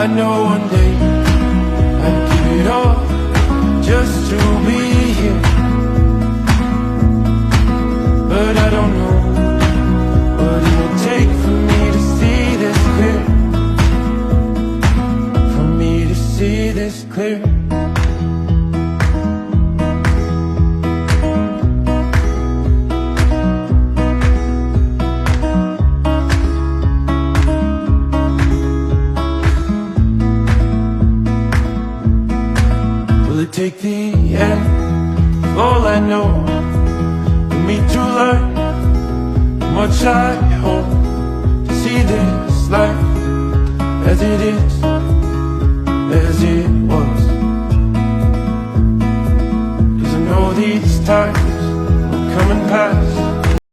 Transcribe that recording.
I know one day I'd give it all just to be here, but I don't know what it'll take for me to see this clear, for me to see this clear. Take the end of all I know for me to learn how much I hope to see this life as it is, as it was. 'Cause I know these times will come and pass,